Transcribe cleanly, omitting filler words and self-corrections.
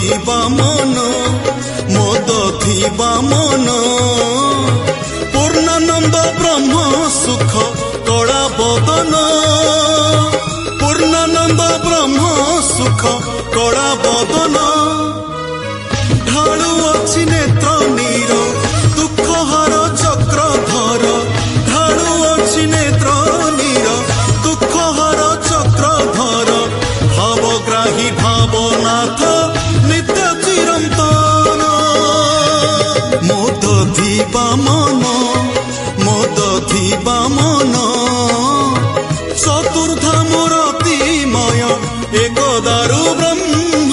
থিবা মন মদ থিবা মন ପୂର୍ଣ୍ଣାନନ୍ଦ ବ୍ରହ୍ମ ସୁଖ କଳା ବଦନ ପୂର୍ଣ୍ଣାନନ୍ଦ ବ୍ରହ୍ମ ସୁଖ କଳା ବଦନ ଢାଳୁ ଅଛି ନେତ୍ର ନୀର